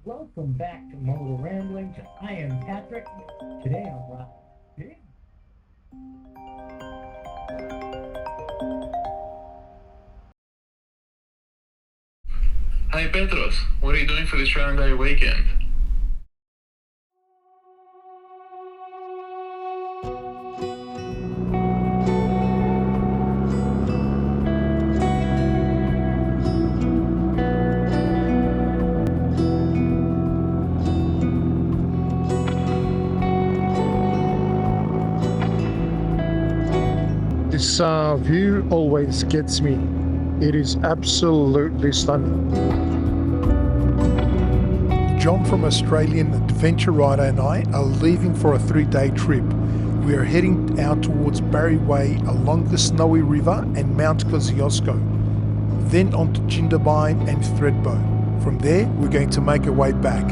Welcome back to Motor Ramblings. I am Patrick. Today I'm riding. Hi Petros, what are you doing for this Australia Day weekend? This view always gets me. It is absolutely stunning. John from Australian Adventure Rider and I are leaving for a 3-day trip. We are heading out towards Barry Way along the Snowy River and Mount Kosciuszko, then on to Jindabyne and Thredbo. From there, we're going to make our way back.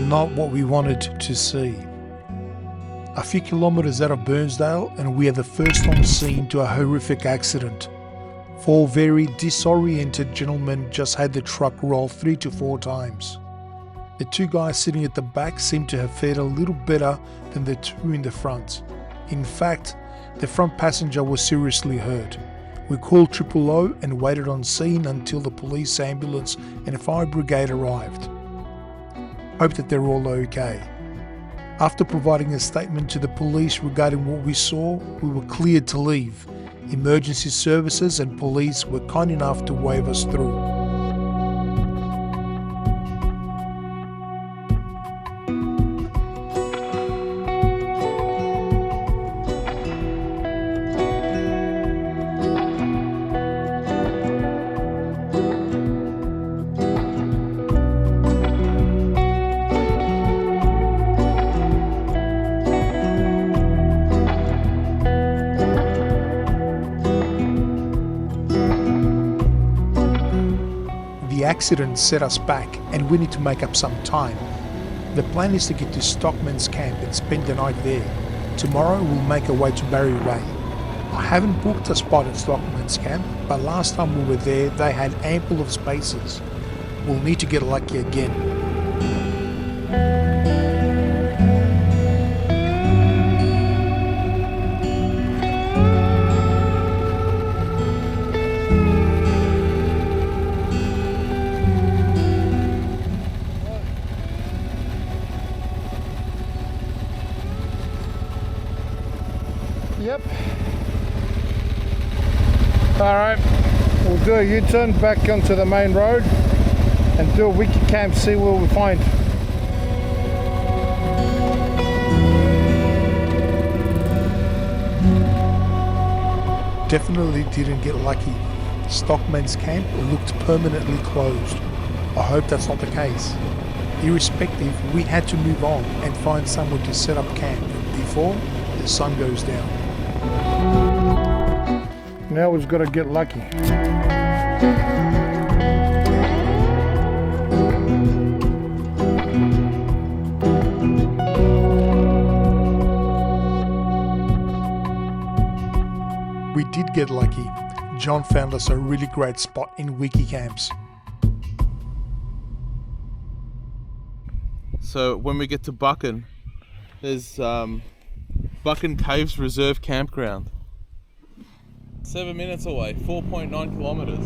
Not what we wanted to see. A few kilometres out of Burnsdale and we are the first on scene to a horrific accident. 4 very disoriented gentlemen just had the truck roll 3 to 4 times. The 2 guys sitting at the back seemed to have fared a little better than the 2 in the front. In fact, the front passenger was seriously hurt. We called Triple O and waited on scene until the police ambulance and fire brigade arrived. Hope that they're all okay. After providing a statement to the police regarding what we saw, we were cleared to leave. Emergency services and police were kind enough to wave us through. The accident set us back and we need to make up some time. The plan is to get to Stockman's camp and spend the night there. Tomorrow we'll make our way to Barry Way. I haven't booked a spot at Stockman's camp, but last time we were there they had ample of spaces. We'll need to get lucky again. Yep. Alright, we'll do a U-turn back onto the main road and do a wiki camp, see what we find. Definitely didn't get lucky. Stockman's camp looked permanently closed. I hope that's not the case. Irrespective, we had to move on and find somewhere to set up camp before the sun goes down. Now we've got to get lucky. We did get lucky. John found us a really great spot in wiki camps. So when we get to Buchan, there's Buchan Caves Reserve Campground. 7 minutes away, 4.9 kilometers.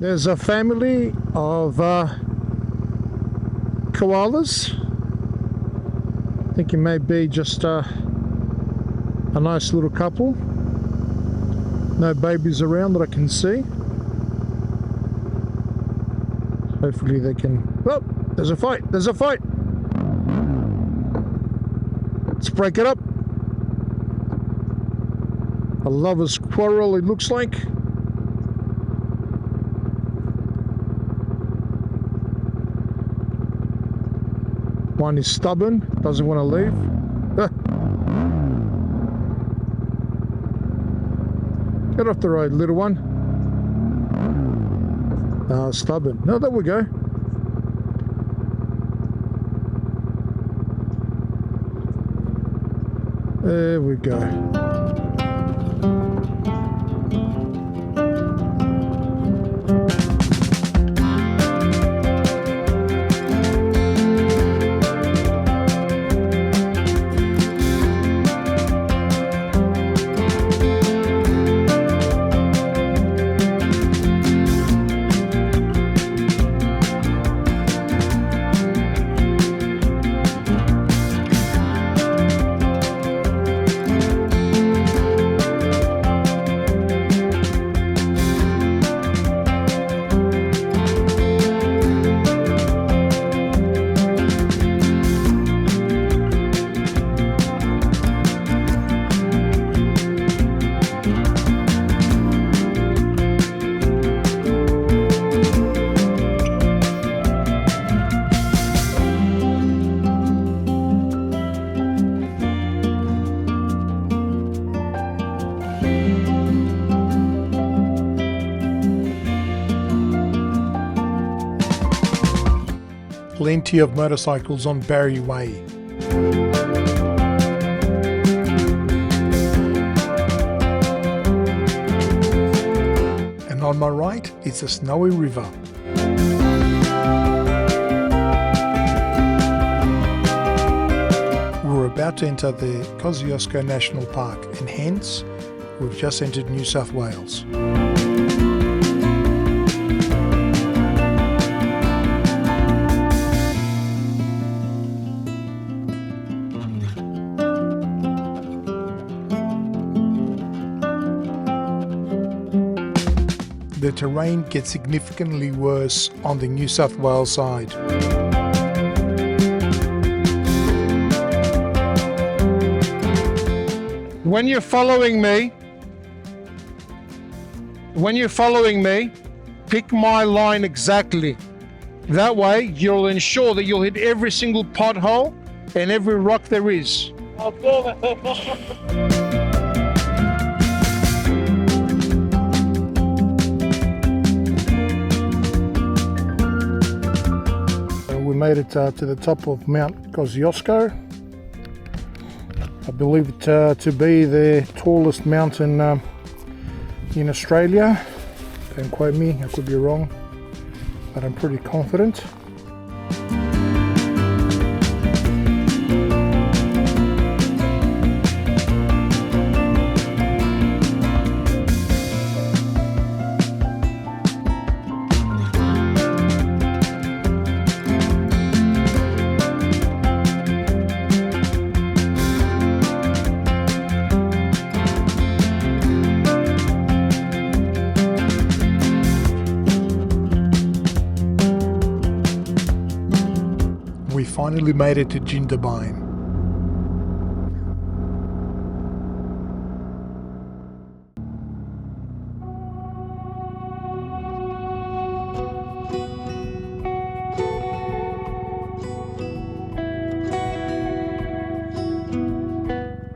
There's a family of koalas. I think it may be just a nice little couple. No babies around that I can see. Hopefully they can... Oh, there's a fight, there's a fight! Let's break it up. A lover's quarrel, it looks like. One is stubborn, doesn't want to leave. Get off the road, little one. Ah, stubborn. No, there we go. There we go. Plenty of motorcycles on Barry Way. And on my right, it's a snowy river. We're about to enter the Kosciuszko National Park, and hence, we've just entered New South Wales. The terrain gets significantly worse on the New South Wales side. When you're following me, pick my line exactly. That way you'll ensure that you'll hit every single pothole and every rock there is. We made it to the top of Mount Kosciuszko. I believe it to be the tallest mountain in Australia. Don't quote me, I could be wrong, but I'm pretty confident. We finally made it to Jindabyne.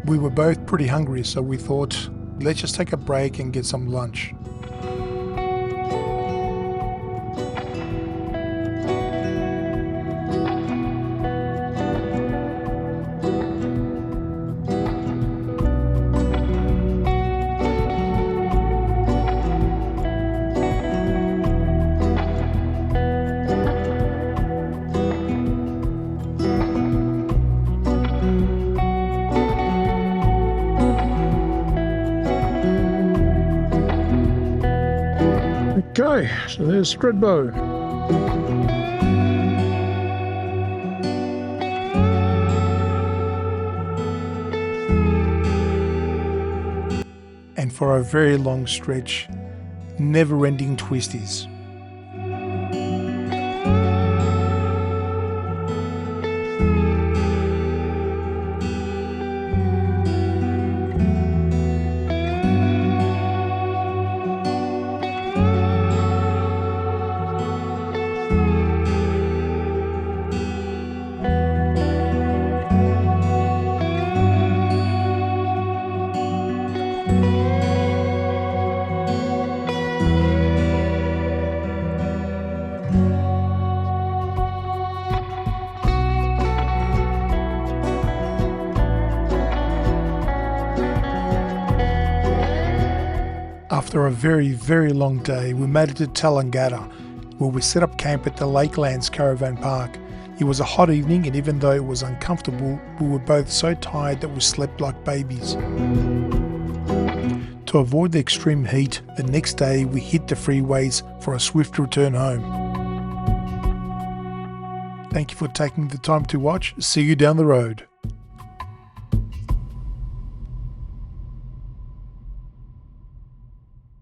We were both pretty hungry, so we thought, let's just take a break and get some lunch. Okay, so there's Thredbo. And for a very long stretch, never-ending twisties. After a very long day, we made it to Tallangatta, where we set up camp at the Lakelands Caravan Park. It was a hot evening, and even though it was uncomfortable, we were both so tired that we slept like babies. To avoid the extreme heat, the next day we hit the freeways for a swift return home. Thank you for taking the time to watch. See you down the road.